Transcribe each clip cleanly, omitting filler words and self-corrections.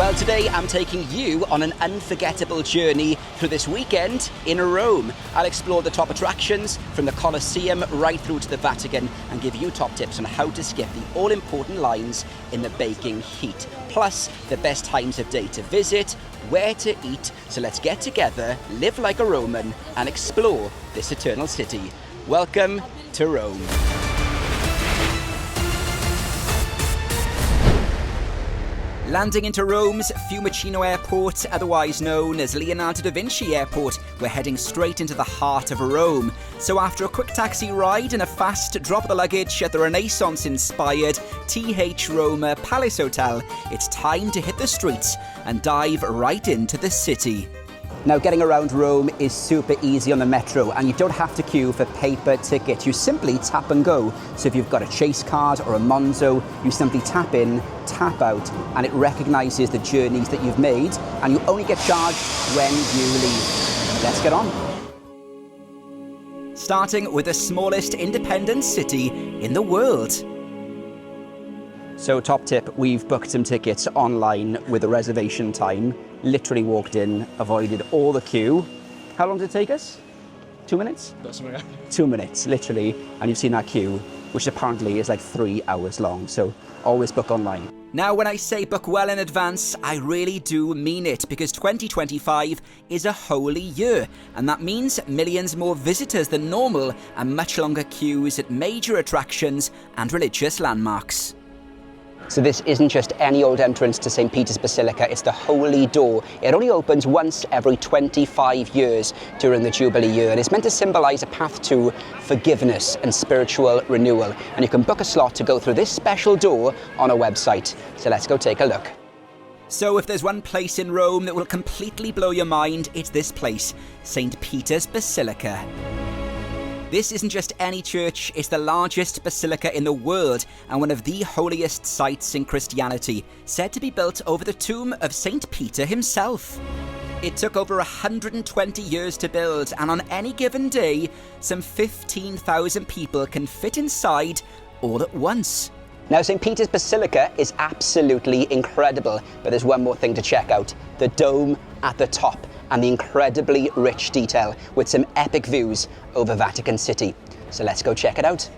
Well, today I'm taking you on an unforgettable journey through this weekend in Rome. I'll explore the top attractions from the Colosseum right through to the Vatican and give you top tips on how to skip the all-important lines in the baking heat. Plus, the best times of day to visit, where to eat. So let's get together, live like a Roman, and explore this eternal city. Welcome to Rome. Landing into Rome's Fiumicino Airport, otherwise known as Leonardo da Vinci Airport, we're heading straight into the heart of Rome. So after a quick taxi ride and a fast drop of the luggage at the Renaissance-inspired TH Roma Palace Hotel, it's time to hit the streets and dive right into the city. Now, getting around Rome is super easy on the metro, and you don't have to queue for paper tickets. You simply tap and go. So if you've got a Chase card or a Monzo, you simply tap in, tap out, and it recognises the journeys that you've made, and you only get charged when you leave. Let's get on. Starting with the smallest independent city in the world. So top tip, we've booked some tickets online with a reservation time. Literally walked in, avoided all the queue. How long did it take us? 2 minutes? 2 minutes, literally. And you've seen that queue, which apparently is like 3 hours long. So always book online. Now, when I say book well in advance, I really do mean it, because 2025 is a holy year, and that means millions more visitors than normal and much longer queues at major attractions and religious landmarks. So this isn't just any old entrance to St. Peter's Basilica, it's the Holy Door. It only opens once every 25 years during the Jubilee year, and it's meant to symbolise a path to forgiveness and spiritual renewal. And you can book a slot to go through this special door on our website. So let's go take a look. So if there's one place in Rome that will completely blow your mind, it's this place, St. Peter's Basilica. This isn't just any church, it's the largest basilica in the world and one of the holiest sites in Christianity, said to be built over the tomb of St. Peter himself. It took over 120 years to build, and on any given day, some 15,000 people can fit inside all at once. Now, St. Peter's Basilica is absolutely incredible, but there's one more thing to check out: the dome at the top and the incredibly rich detail with some epic views over Vatican City. So let's go check it out.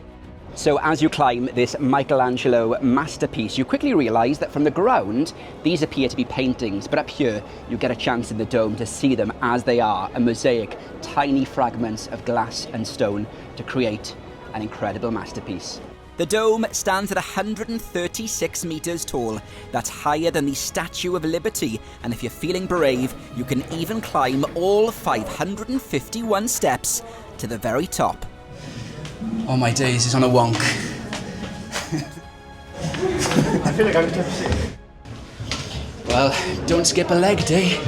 So as you climb this Michelangelo masterpiece, you quickly realise that from the ground, these appear to be paintings, but up here, you get a chance in the dome to see them as they are, a mosaic, tiny fragments of glass and stone to create an incredible masterpiece. The dome stands at 136 metres tall. That's higher than the Statue of Liberty, and if you're feeling brave, you can even climb all 551 steps to the very top. Oh my days, he's on a wonk. I feel like I'm tipsy. Well, don't skip a leg day.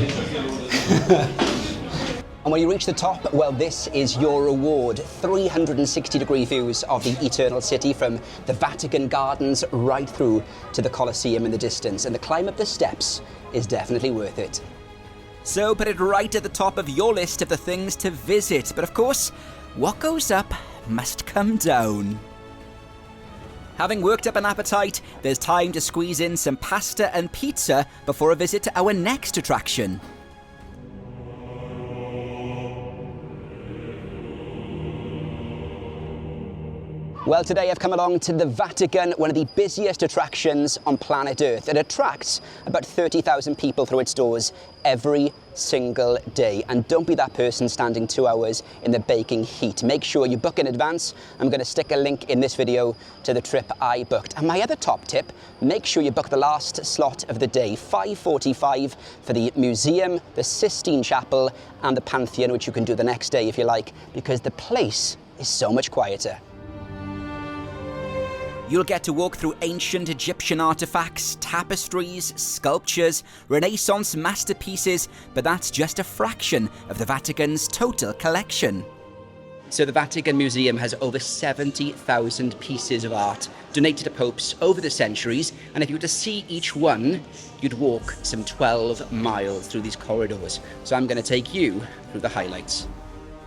And when you reach the top, well, this is your reward. 360-degree views of the Eternal City from the Vatican Gardens right through to the Colosseum in the distance. And the climb up the steps is definitely worth it. So put it right at the top of your list of the things to visit. But of course, what goes up must come down. Having worked up an appetite, there's time to squeeze in some pasta and pizza before a visit to our next attraction. Well, today I've come along to the Vatican, one of the busiest attractions on planet Earth. It attracts about 30,000 people through its doors every single day. And don't be that person standing 2 hours in the baking heat. Make sure you book in advance. I'm going to stick a link in this video to the trip I booked. And my other top tip, make sure you book the last slot of the day, 5:45, for the museum, the Sistine Chapel, and the Pantheon, which you can do the next day if you like, because the place is so much quieter. You'll get to walk through ancient Egyptian artifacts, tapestries, sculptures, Renaissance masterpieces, but that's just a fraction of the Vatican's total collection. So the Vatican Museum has over 70,000 pieces of art donated to popes over the centuries, and if you were to see each one, you'd walk some 12 miles through these corridors. So I'm going to take you through the highlights.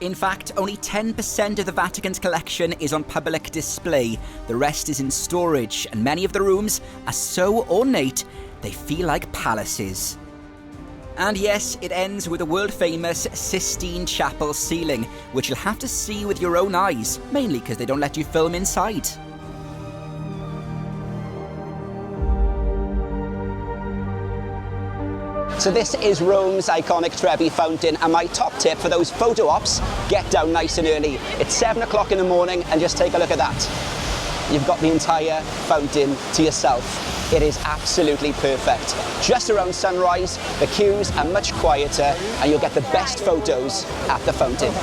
In fact, only 10% of the Vatican's collection is on public display. The rest is in storage, and many of the rooms are so ornate they feel like palaces. And yes, it ends with a world-famous Sistine Chapel ceiling, which you'll have to see with your own eyes, mainly because they don't let you film inside. So this is Rome's iconic Trevi Fountain, and my top tip for those photo ops, get down nice and early. It's 7 o'clock in the morning and just take a look at that. You've got the entire fountain to yourself. It is absolutely perfect. Just around sunrise, the queues are much quieter and you'll get the best photos at the fountain.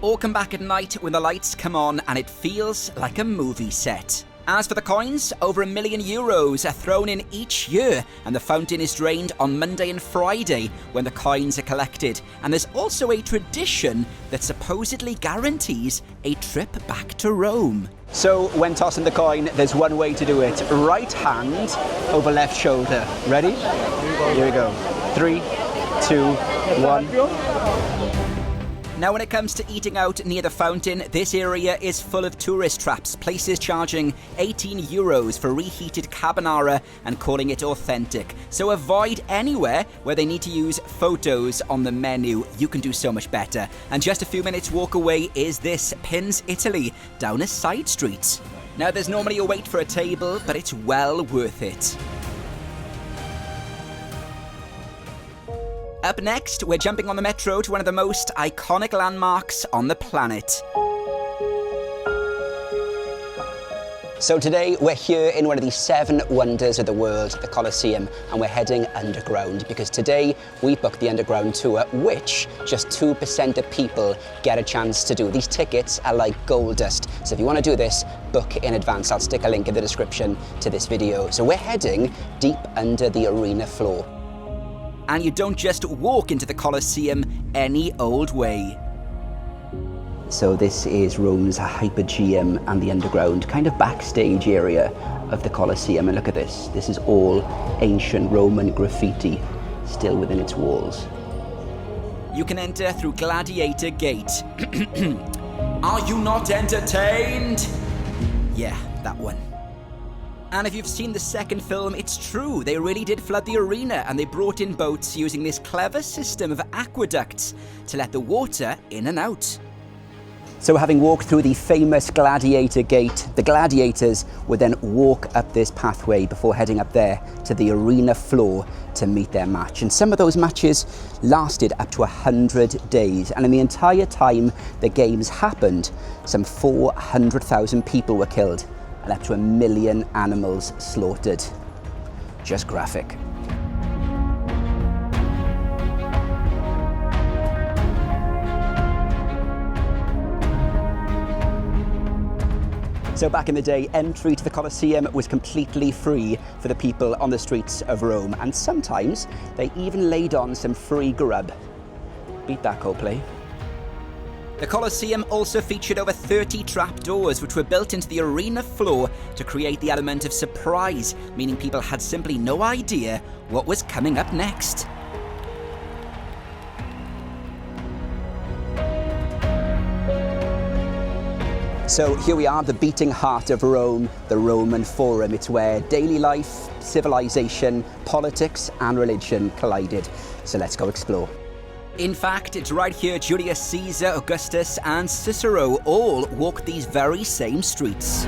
Or come back at night when the lights come on and it feels like a movie set. As for the coins, over €1 million are thrown in each year, and the fountain is drained on Monday and Friday when the coins are collected. And there's also a tradition that supposedly guarantees a trip back to Rome. So when tossing the coin, there's one way to do it. Right hand over left shoulder. Ready? Here we go. 3, 2, 1. Now when it comes to eating out near the fountain, this area is full of tourist traps, places charging €18 for reheated carbonara and calling it authentic. So avoid anywhere where they need to use photos on the menu. You can do so much better. And just a few minutes walk away is this, Pins Italy, down a side street. Now there's normally a wait for a table, but it's well worth it. Up next, we're jumping on the metro to one of the most iconic landmarks on the planet. So today we're here in one of the 7 wonders of the world, the Colosseum, and we're heading underground because today we booked the underground tour, which just 2% of people get a chance to do. These tickets are like gold dust, so if you want to do this, book in advance. I'll stick a link in the description to this video. So we're heading deep under the arena floor. And you don't just walk into the Colosseum any old way. So this is Rome's Hypogeum and the underground kind of backstage area of the Colosseum. And look at this. This is all ancient Roman graffiti still within its walls. You can enter through Gladiator Gate. Are you not entertained? Yeah, that one. And if you've seen the second film, it's true, they really did flood the arena and they brought in boats using this clever system of aqueducts to let the water in and out. So having walked through the famous Gladiator Gate, the gladiators would then walk up this pathway before heading up there to the arena floor to meet their match. And some of those matches lasted up to 100 days. And in the entire time the games happened, some 400,000 people were killed and up to 1 million animals slaughtered. Just graphic. So back in the day, entry to the Colosseum was completely free for the people on the streets of Rome, and sometimes they even laid on some free grub. Beat that, Coldplay. The Colosseum also featured over 30 trapdoors which were built into the arena floor to create the element of surprise, meaning people had simply no idea what was coming up next. So here we are, the beating heart of Rome, the Roman Forum. It's where daily life, civilization, politics and religion collided. So let's go explore. In fact, it's right here Julius Caesar, Augustus and Cicero all walked these very same streets.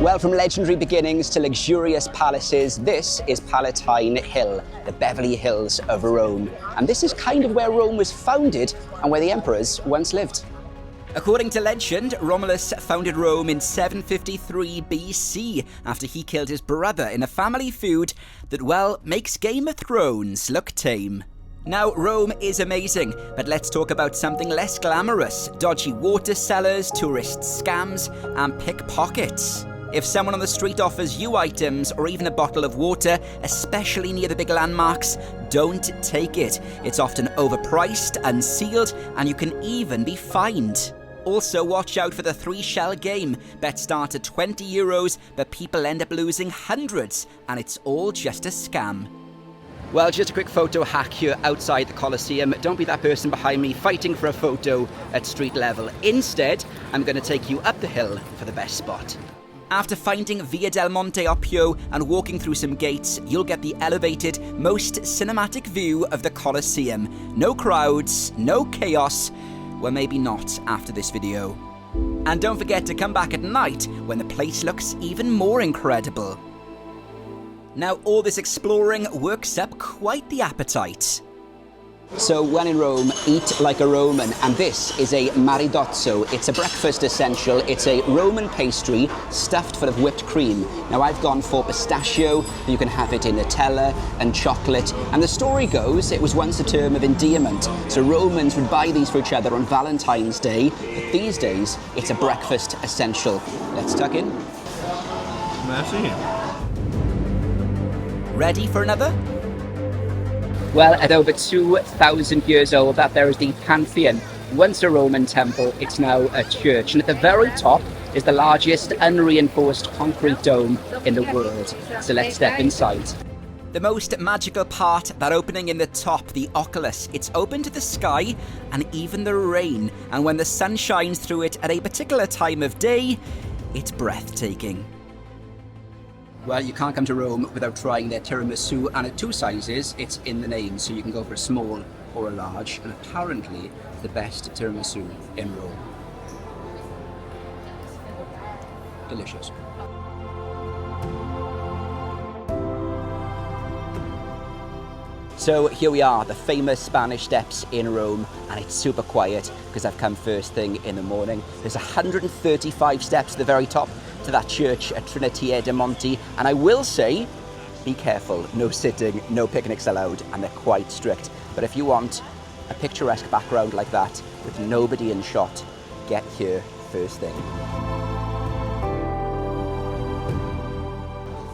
Well, from legendary beginnings to luxurious palaces, this is Palatine Hill, the Beverly Hills of Rome. And this is kind of where Rome was founded and where the emperors once lived. According to legend, Romulus founded Rome in 753 BC after he killed his brother in a family feud that, well, makes Game of Thrones look tame. Now, Rome is amazing, but let's talk about something less glamorous: dodgy water cellars, tourist scams, and pickpockets. If someone on the street offers you items or even a bottle of water, especially near the big landmarks, don't take it. It's often overpriced, unsealed, and you can even be fined. Also, watch out for the 3-shell game. Bets start at €20, but people end up losing hundreds, and it's all just a scam. Well, just a quick photo hack here outside the Colosseum. Don't be that person behind me fighting for a photo at street level. Instead, I'm going to take you up the hill for the best spot. After finding Via del Monte Oppio and walking through some gates, you'll get the elevated, most cinematic view of the Colosseum. No crowds, no chaos. Well, maybe not after this video. And don't forget to come back at night when the place looks even more incredible. Now, all this exploring works up quite the appetite. So when in Rome, eat like a Roman, and this is a maridozzo. It's a breakfast essential. It's a Roman pastry stuffed full of whipped cream. Now I've gone for pistachio, you can have it in Nutella and chocolate, and the story goes it was once a term of endearment. So Romans would buy these for each other on Valentine's Day, but these days it's a breakfast essential. Let's tuck in. Merci. Ready for another? Well, at over 2,000 years old, that there is the Pantheon. Once a Roman temple, it's now a church. And at the very top is the largest unreinforced concrete dome in the world. So let's step inside. The most magical part, that opening in the top, the oculus. It's open to the sky and even the rain. And when the sun shines through it at a particular time of day, it's breathtaking. Well, you can't come to Rome without trying their tiramisu, and at 2 sizes, it's in the name, so you can go for a small or a large, and apparently the best tiramisu in Rome. Delicious. So here we are, the famous Spanish Steps in Rome, and it's super quiet because I've come first thing in the morning. There's 135 steps at the very top to that church at Trinitae de Monte, and I will say, be careful, no sitting, no picnics allowed, and they're quite strict. But if you want a picturesque background like that with nobody in shot, get here first thing.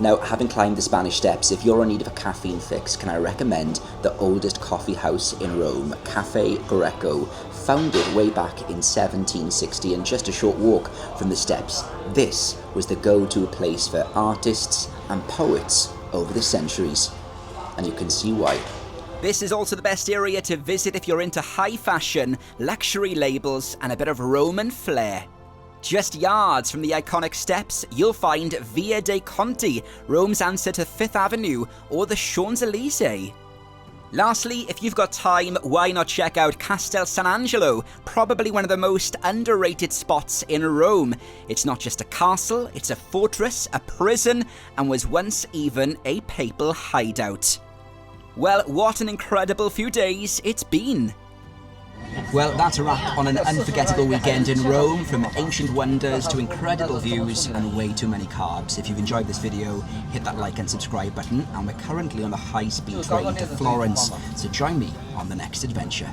Now, having climbed the Spanish Steps, if you're in need of a caffeine fix, can I recommend the oldest coffee house in Rome, Cafe Greco, founded way back in 1760 and just a short walk from the steps. This was the go-to place for artists and poets over the centuries, and you can see why. This is also the best area to visit if you're into high fashion, luxury labels, and a bit of Roman flair. Just yards from the iconic steps, you'll find Via dei Conti, Rome's answer to 5th Avenue, or the Champs-Élysées. Lastly, if you've got time, why not check out Castel Sant'Angelo, probably one of the most underrated spots in Rome. It's not just a castle, it's a fortress, a prison, and was once even a papal hideout. Well, what an incredible few days it's been. Well, that's a wrap on an unforgettable weekend in Rome, from ancient wonders to incredible views and way too many carbs. If you've enjoyed this video, hit that like and subscribe button, and we're currently on a high-speed train to Florence, so join me on the next adventure.